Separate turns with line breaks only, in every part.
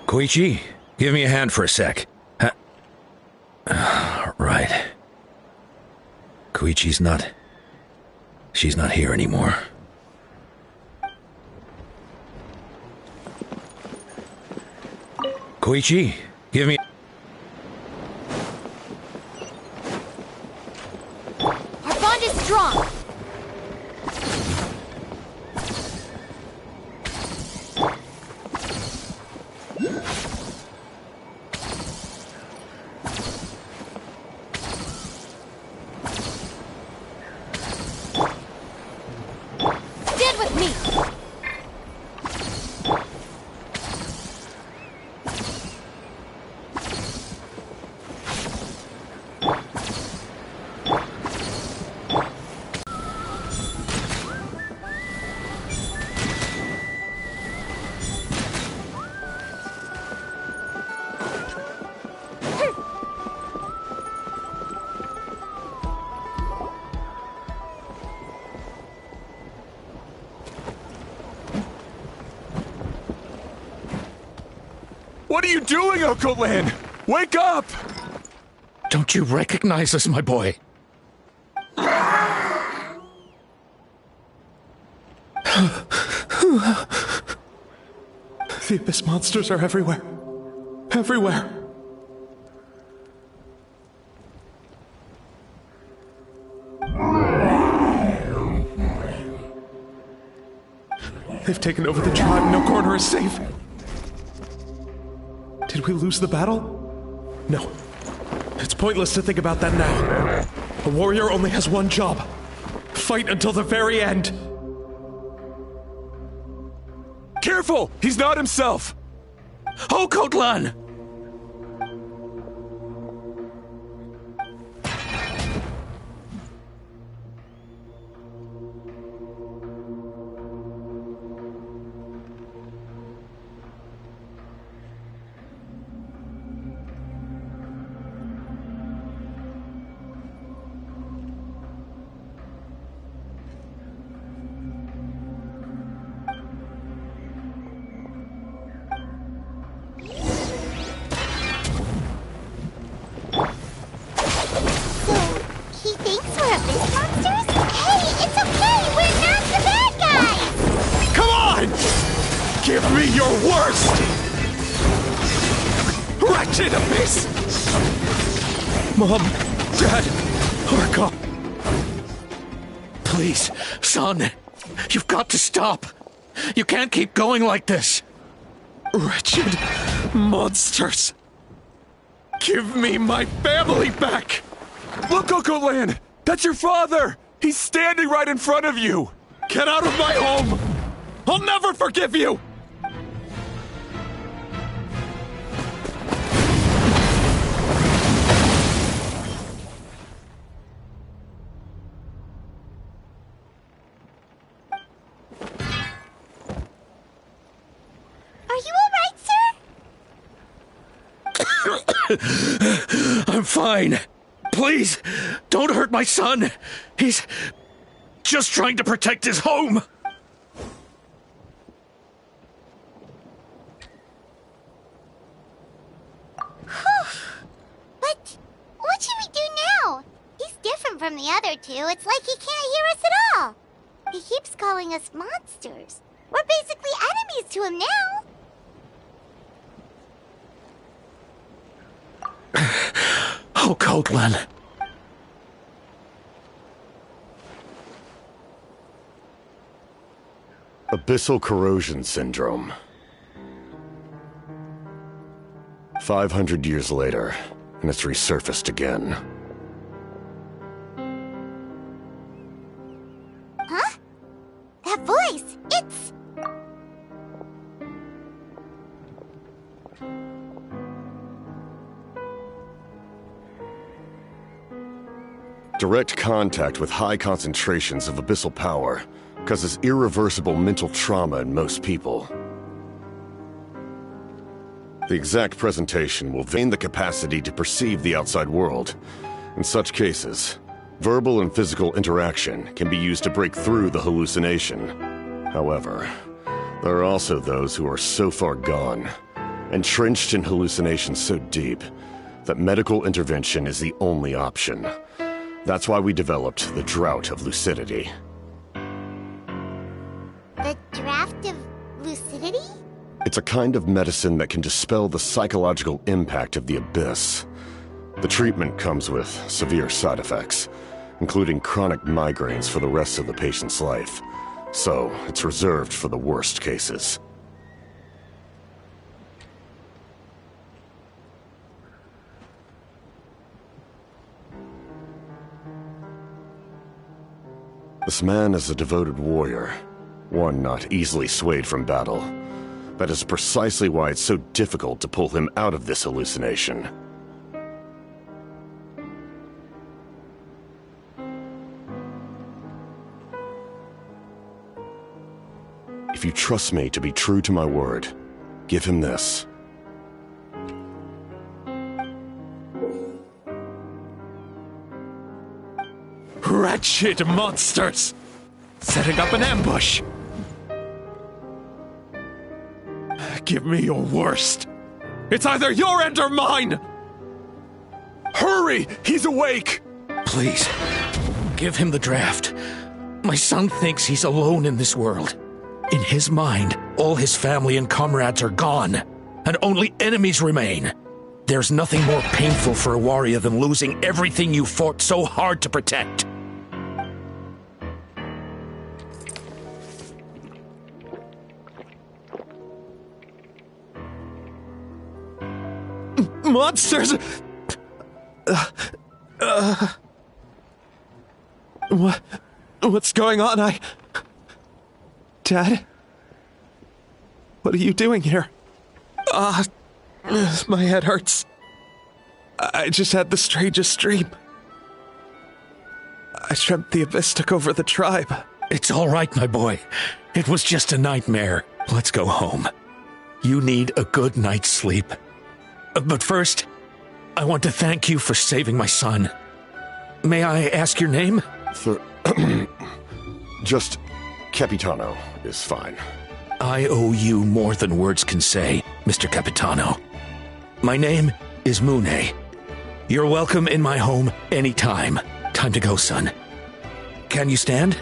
Koichi, give me a hand for a sec. Right. Koichi's not... She's not here anymore. Koichi, give me...
Our bond is strong! Stand with me!
What are you doing, Uncle Lin? Wake up!
Don't you recognize us, my boy?
The Abyss monsters are everywhere. Everywhere. They've taken over the tribe. No corner is safe. Did we lose the battle? No. It's pointless to think about that now. A warrior only has one job. Fight until the very end. Careful! He's not himself!
Hokotlan!
Give me your worst! Wretched Abyss! Mom, Dad, Archon.
Please, son, you've got to stop. You can't keep going like this.
Wretched monsters! Give me my family back! Look, Uncle Lin! That's your father! He's standing right in front of you! Get out of my home! I'll never forgive you! I'm fine. Please, don't hurt my son. He's just trying to protect his home.
But what should we do now? He's different from the other two. It's like he can't hear us at all. He keeps calling us monsters. We're basically enemies to him now.
Oh, Cotlan.
Abyssal corrosion syndrome. 500 years later, and it's resurfaced again.
Huh? That voice! It's...
Direct contact with high concentrations of abyssal power causes irreversible mental trauma in most people. The exact presentation will gain the capacity to perceive the outside world. In such cases, verbal and physical interaction can be used to break through the hallucination. However, there are also those who are so far gone, entrenched in hallucinations so deep that medical intervention is the only option. That's why we developed the Drought of Lucidity.
The Draft of Lucidity?
It's a kind of medicine that can dispel the psychological impact of the Abyss. The treatment comes with severe side effects, including chronic migraines for the rest of the patient's life. So, it's reserved for the worst cases. This man is a devoted warrior, one not easily swayed from battle. That is precisely why it's so difficult to pull him out of this hallucination. If you trust me to be true to my word, give him this.
Wretched monsters! Setting up an ambush! Give me your worst. It's either your end or mine! Hurry! He's awake!
Please, give him the draft. My son thinks he's alone in this world. In his mind, all his family and comrades are gone, and only enemies remain. There's nothing more painful for a warrior than losing everything you fought so hard to protect.
Monsters! What's going on? Dad? What are you doing here? My head hurts. I just had the strangest dream. I dreamt the Abyss took over the tribe.
It's all right, my boy. It was just a nightmare. Let's go home. You need a good night's sleep. But first, I want to thank you for saving my son. May I ask your name?
Just Capitano is fine.
I owe you more than words can say, Mr. Capitano. My name is Mune. You're welcome in my home anytime. Time to go, son. Can you stand?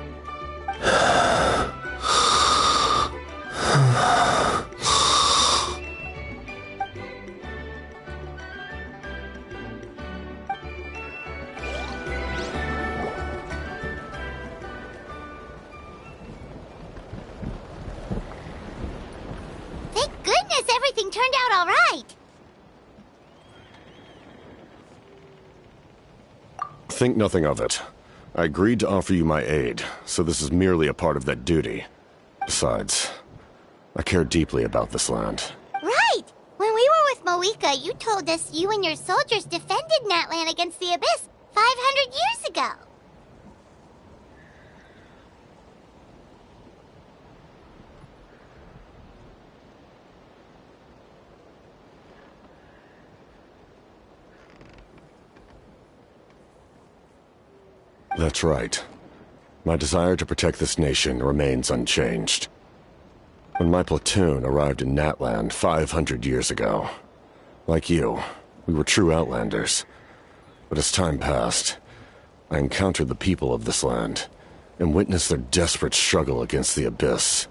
Thank goodness everything turned out all right.
Think nothing of it. I agreed to offer you my aid, so this is merely a part of that duty. Besides, I care deeply about this land.
Right! When we were with Moika, you told us you and your soldiers defended Natlan against the Abyss 500 years ago.
That's right. My desire to protect this nation remains unchanged. When my platoon arrived in Natlan 500 years ago, like you, we were true outlanders. But as time passed, I encountered the people of this land and witnessed their desperate struggle against the Abyss.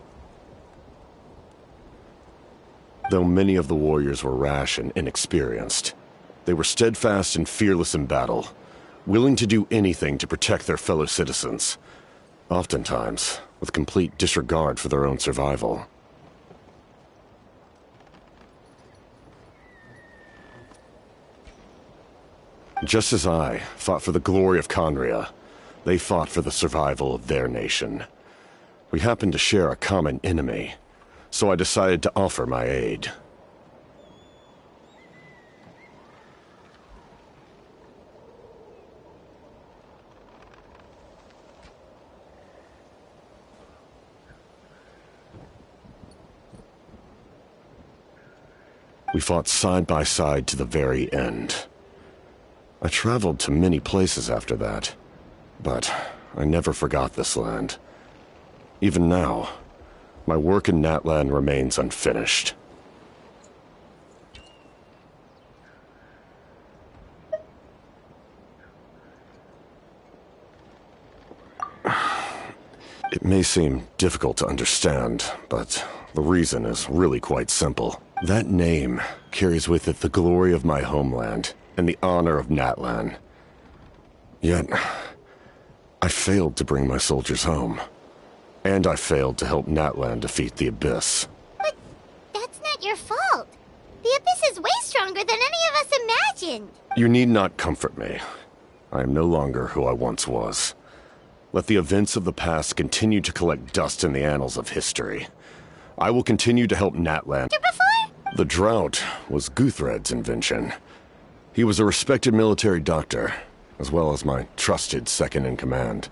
Though many of the warriors were rash and inexperienced, they were steadfast and fearless in battle, willing to do anything to protect their fellow citizens, oftentimes with complete disregard for their own survival. Just as I fought for the glory of Conria, they fought for the survival of their nation. We happened to share a common enemy, so I decided to offer my aid. We fought side by side to the very end. I traveled to many places after that, but I never forgot this land. Even now, my work in Natlan remains unfinished. It may seem difficult to understand, but the reason is really quite simple. That name carries with it the glory of my homeland and the honor of Natlan. Yet, I failed to bring my soldiers home. And I failed to help Natlan defeat the Abyss.
But that's not your fault. The Abyss is way stronger than any of us imagined.
You need not comfort me. I am no longer who I once was. Let the events of the past continue to collect dust in the annals of history. I will continue to help Natlan.
Before?
The drought was Guthred's invention. He was a respected military doctor, as well as my trusted second-in-command.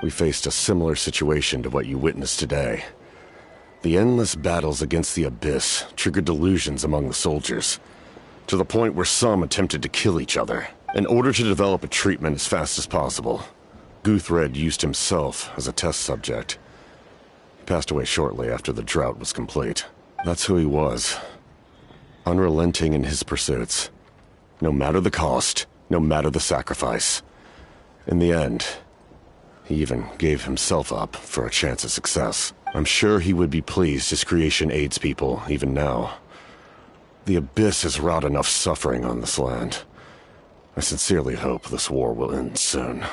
We faced a similar situation to what you witnessed today. The endless battles against the Abyss triggered delusions among the soldiers, to the point where some attempted to kill each other. In order to develop a treatment as fast as possible, Guthred used himself as a test subject. He passed away shortly after the drought was complete. That's who he was. Unrelenting in his pursuits. No matter the cost, no matter the sacrifice. In the end, he even gave himself up for a chance at success. I'm sure he would be pleased his creation aids people, even now. The Abyss has wrought enough suffering on this land. I sincerely hope this war will end soon.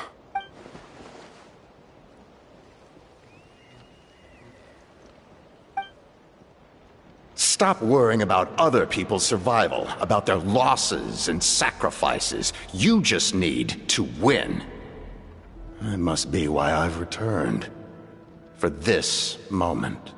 Stop worrying about other people's survival, about their losses and sacrifices. You just need to win. That must be why I've returned. For this moment.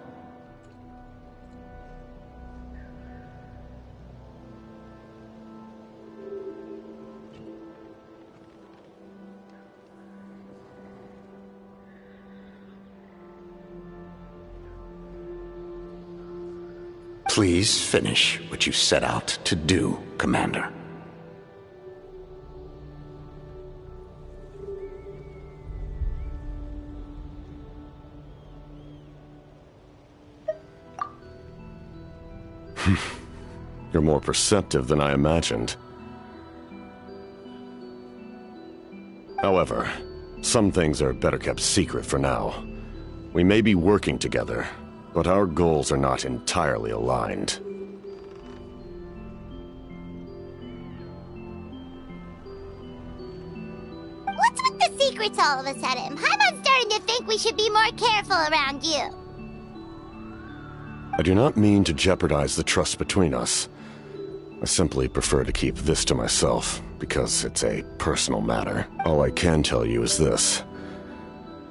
Please finish what you set out to do, Commander.
You're more perceptive than I imagined. However, some things are better kept secret for now. We may be working together, but our goals are not entirely aligned.
What's with the secrets all of a sudden? Paimon's starting to think we should be more careful around you.
I do not mean to jeopardize the trust between us. I simply prefer to keep this to myself, because it's a personal matter. All I can tell you is this.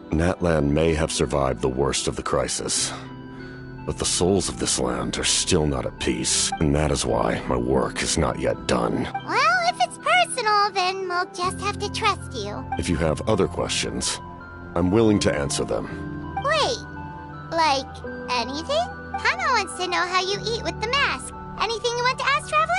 Natlan may have survived the worst of the crisis, but the souls of this land are still not at peace, and that is why my work is not yet done.
Well, if it's personal, then we'll just have to trust you.
If you have other questions, I'm willing to answer them.
Wait, like anything? Paimon wants to know how you eat with the mask. Anything you want to ask, Traveler?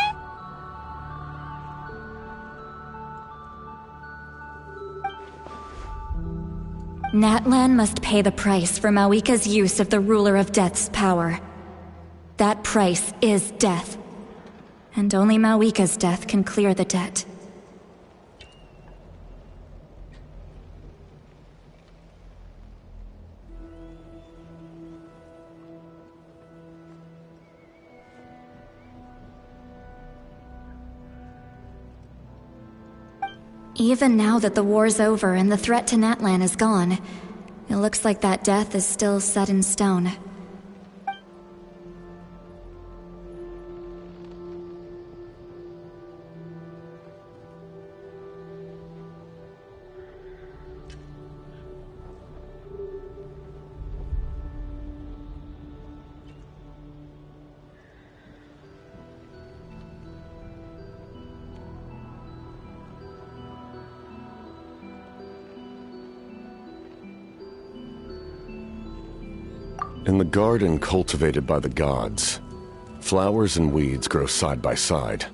Natlan must pay the price for Mawika's use of the Ruler of Death's power. That price is death. And only Mawika's death can clear the debt. Even now that the war's over and the threat to Natlan is gone, it looks like that death is still set in stone.
In the garden cultivated by the gods, flowers and weeds grow side by side.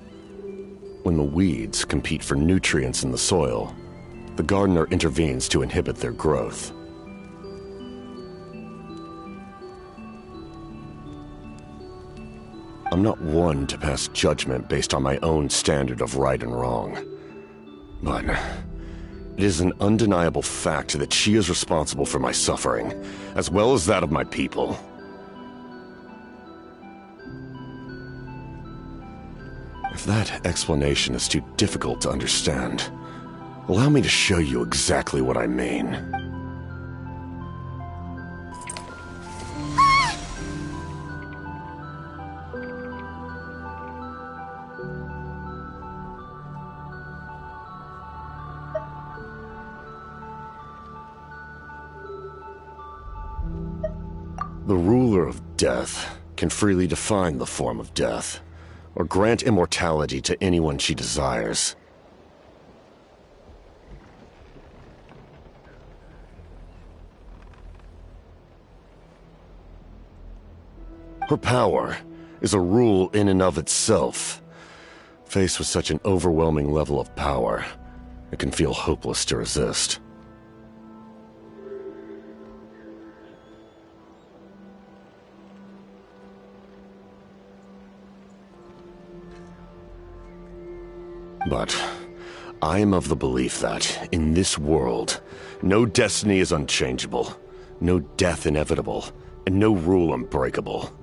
When the weeds compete for nutrients in the soil, the gardener intervenes to inhibit their growth. I'm not one to pass judgment based on my own standard of right and wrong. But It is an undeniable fact that she is responsible for my suffering, as well as that of my people. If that explanation is too difficult to understand, allow me to show you exactly what I mean. The ruler of death can freely define the form of death, or grant immortality to anyone she desires. Her power is a rule in and of itself. Faced with such an overwhelming level of power, it can feel hopeless to resist. But I am of the belief that, in this world, no destiny is unchangeable, no death inevitable, and no rule unbreakable.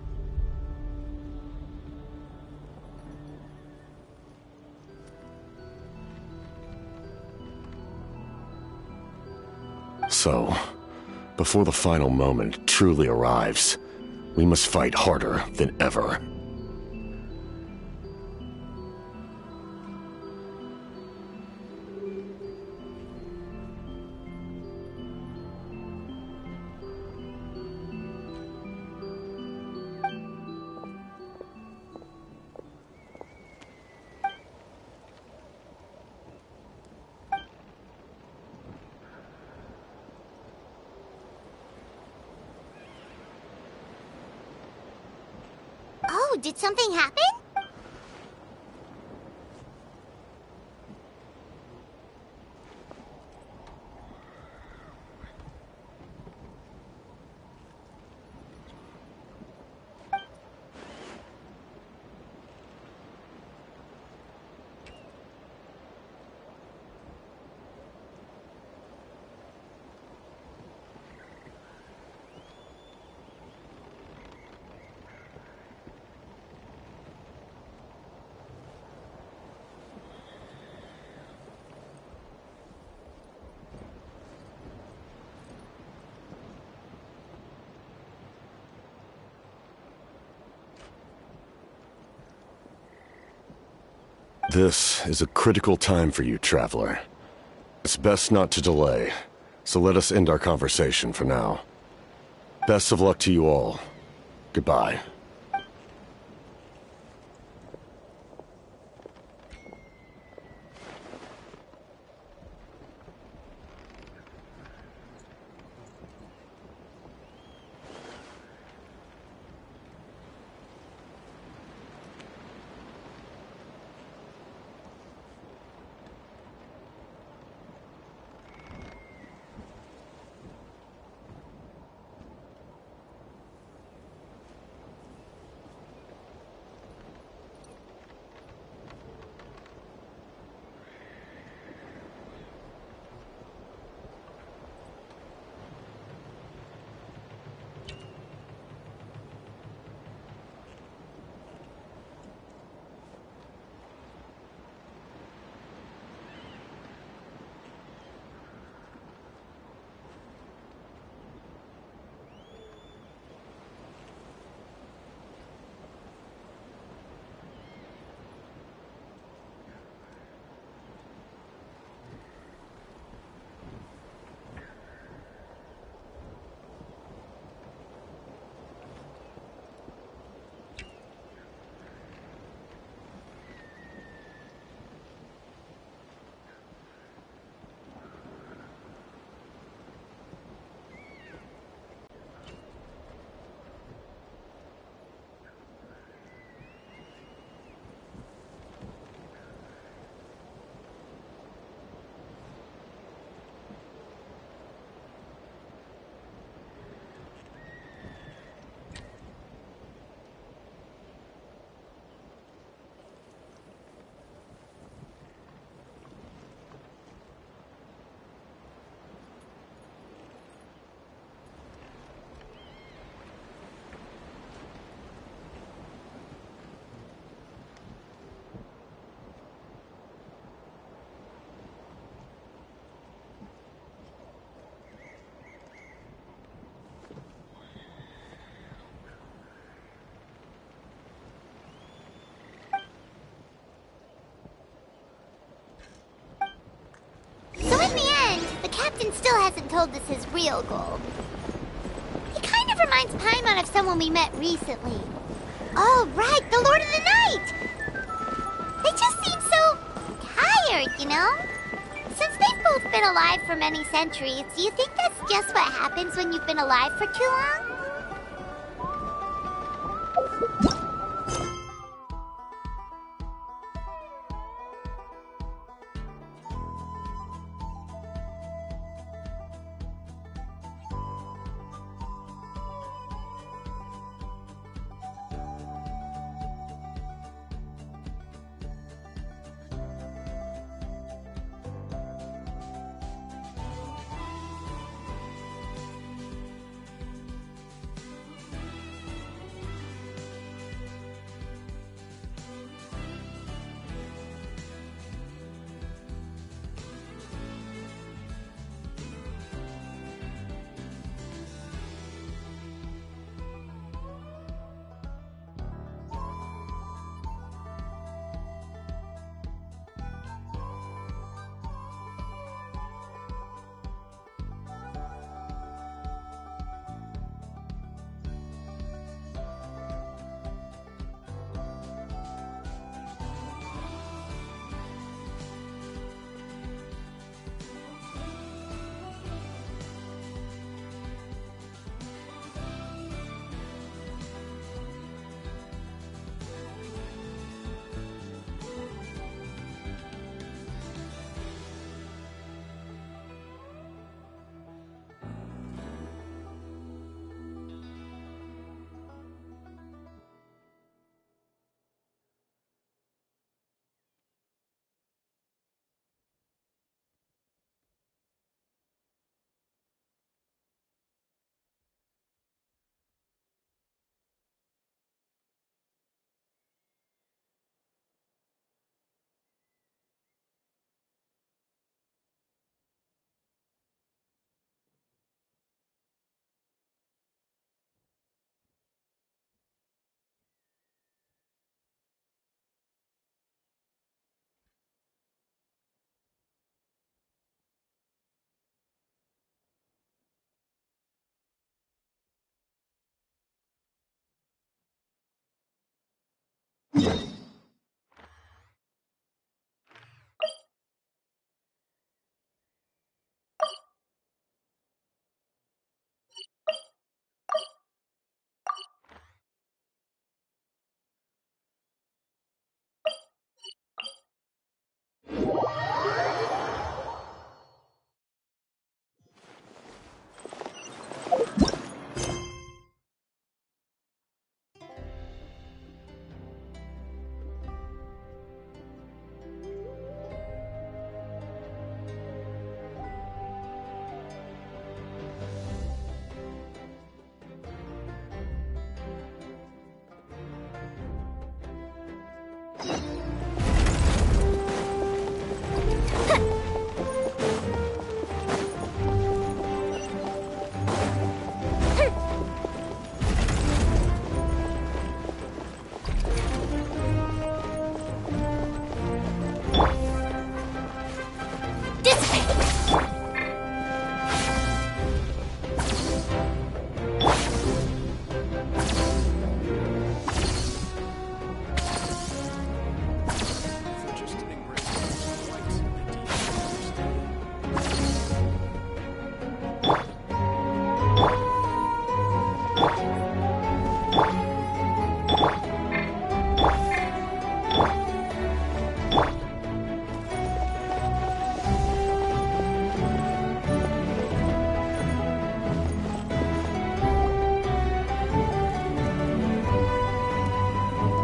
So, before the final moment truly arrives, we must fight harder than ever.
Oh, did something happen?
This is a critical time for you, Traveler. It's best not to delay, so let us end our conversation for now. Best of luck to you all. Goodbye.
captain still hasn't told us his real goal. He kind of reminds Paimon of someone we met recently. Oh, right, the Lord of the Night! They just seem so tired, you know? Since they've both been alive for many centuries, do you think that's just what happens when you've been alive for too long?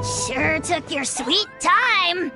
Sure took your sweet time.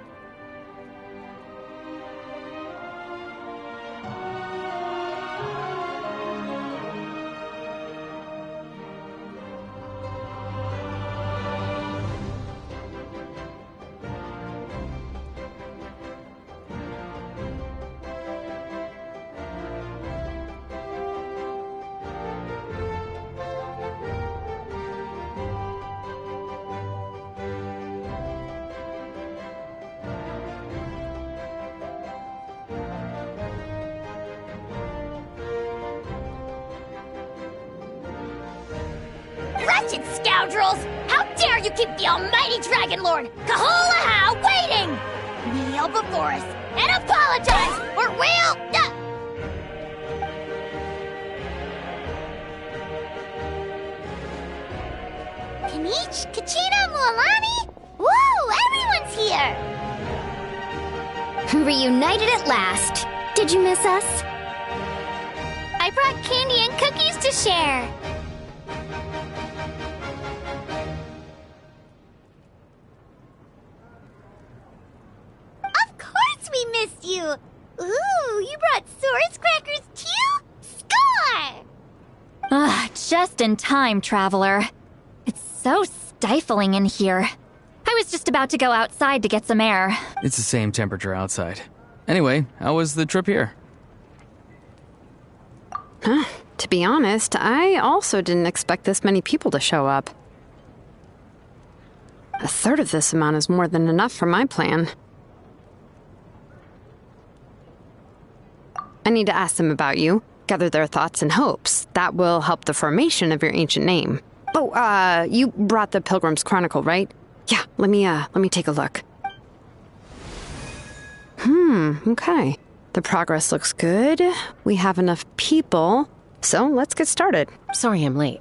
wretched scoundrels! How dare you keep the almighty Dragon Lord, Kahulaha, waiting! Kneel before us and apologize, or we'll...
Kanich, Kachina, Mualani? Woo! Everyone's here!
Reunited at last. Did you miss us?
I brought candy and cookies to share. Of course we missed you! Ooh, you brought Source crackers too? Score!
Just in time, Traveler. It's so stifling in here. I was just about to go outside to get some air.
It's the same temperature outside. Anyway, how was the trip here?
To be honest, I also didn't expect this many people to show up. A third of this amount is more than enough for my plan. I need to ask them about you, gather their thoughts and hopes. That will help the formation of your ancient name. Oh, you brought the Pilgrim's Chronicle, right? Yeah, let me take a look. Okay. The progress looks good. We have enough people, so let's get started.
Sorry I'm late.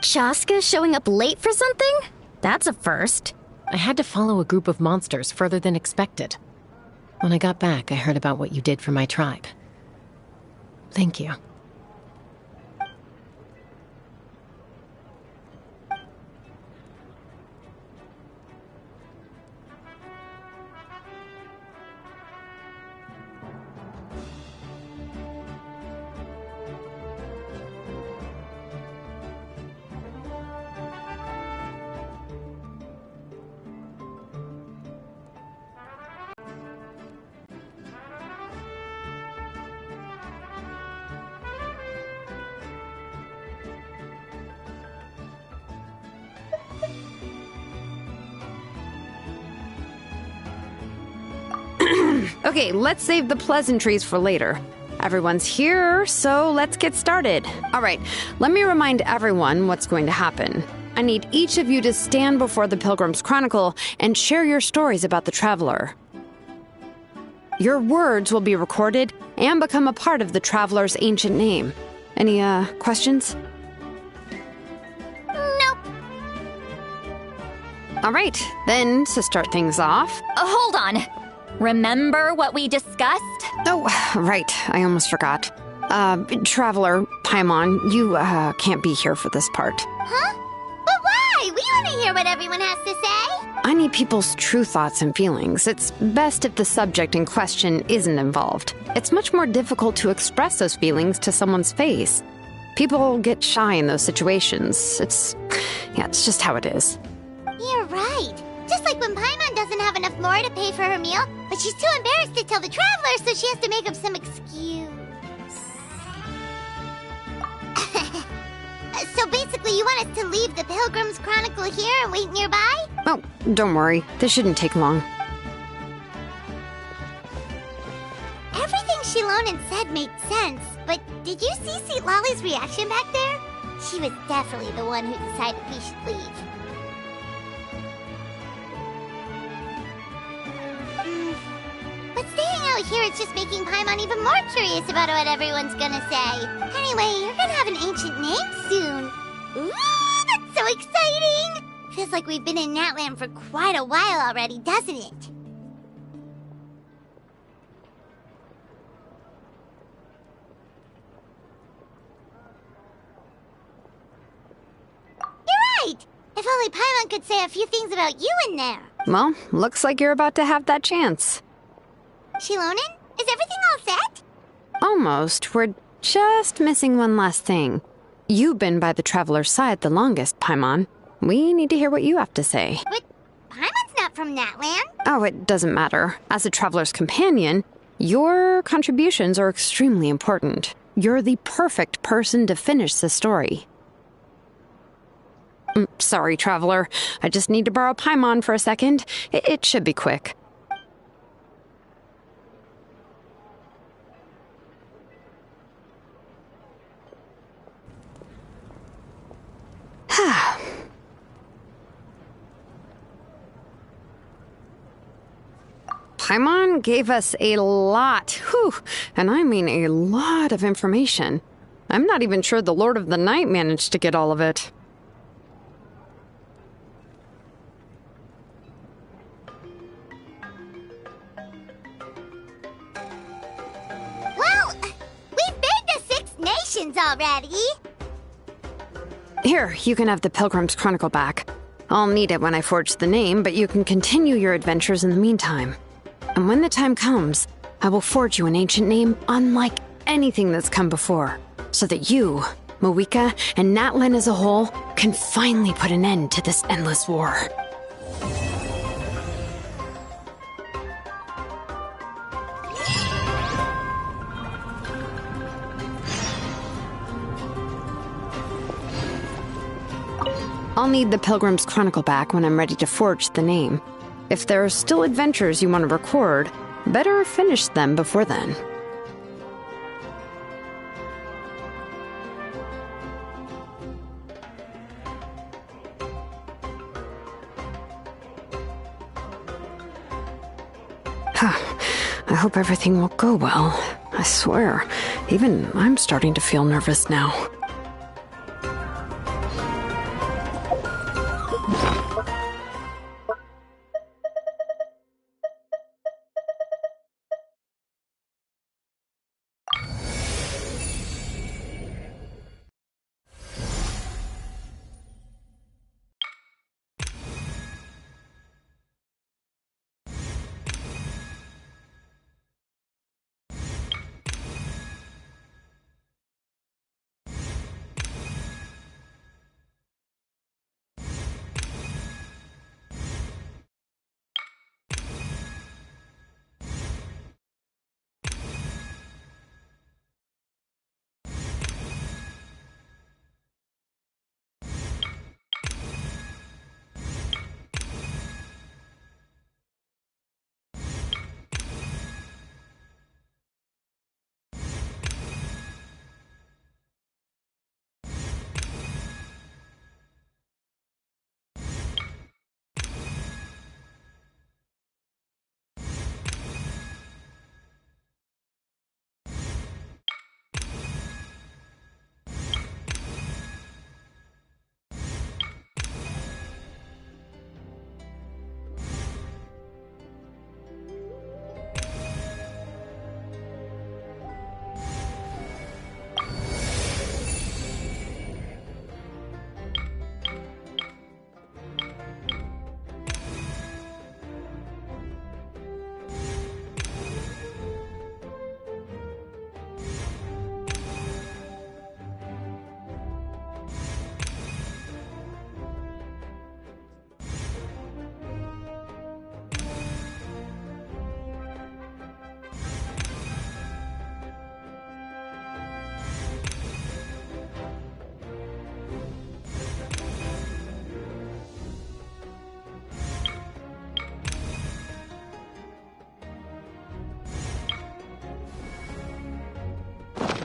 Shaska showing up late for something? That's a first.
I had to follow a group of monsters further than expected. When I got back, I heard about what you did for my tribe. Thank you.
Okay, let's save the pleasantries for later. Everyone's here, so let's get started. All right, let me remind everyone what's going to happen. I need each of you to stand before the Pilgrim's Chronicle and share your stories about the Traveler. Your words will be recorded and become a part of the Traveler's ancient name. Any, questions?
Nope.
All right, then, to start things off...
Hold on. Remember what we discussed?
Oh, right, I almost forgot. Traveler, Paimon, you, can't be here for this part.
Huh? But why? We want to hear what everyone has to say.
I need people's true thoughts and feelings. It's best if the subject in question isn't involved. It's much more difficult to express those feelings to someone's face. People get shy in those situations. It's just how it is.
You're right. Just like when Paimon doesn't have enough lore to pay for her meal, but she's too embarrassed to tell the Traveler, so she has to make up some excuse. So basically, you want us to leave the Pilgrim's Chronicle here and wait nearby?
Oh, don't worry. This shouldn't take long.
Everything Shilonen said made sense, but did you see Sweet Lolly's reaction back there? She was definitely the one who decided we should leave. But staying out here is just making Paimon even more curious about what everyone's gonna say. Anyway, you're gonna have an ancient name soon. Ooh, that's so exciting! Feels like we've been in Natland for quite a while already, doesn't it? You're right! If only Paimon could say a few things about you in there.
Well, looks like you're about to have that chance.
Shilonen, is everything all set?
Almost. We're just missing one last thing. You've been by the Traveler's side the longest, Paimon. We need to hear what you have to say.
But Paimon's not from Natland.
Oh, it doesn't matter. As a Traveler's companion, your contributions are extremely important. You're the perfect person to finish the story. Sorry, Traveler. I just need to borrow Paimon for a second. It should be quick. Paimon gave us a lot, and I mean a lot of information. I'm not even sure the Lord of the Night managed to get all of it.
Well, we've been to 6 nations already.
Here, you can have the Pilgrim's Chronicle back. I'll need it when I forge the name, but you can continue your adventures in the meantime. And when the time comes, I will forge you an ancient name unlike anything that's come before, so that you, Mawika, and Natlan as a whole can finally put an end to this endless war. I'll need the Pilgrim's Chronicle back when I'm ready to forge the name. If there are still adventures you want to record, better finish them before then. I hope everything will go well. I swear, even I'm starting to feel nervous now.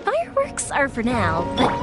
Fireworks are for now, but...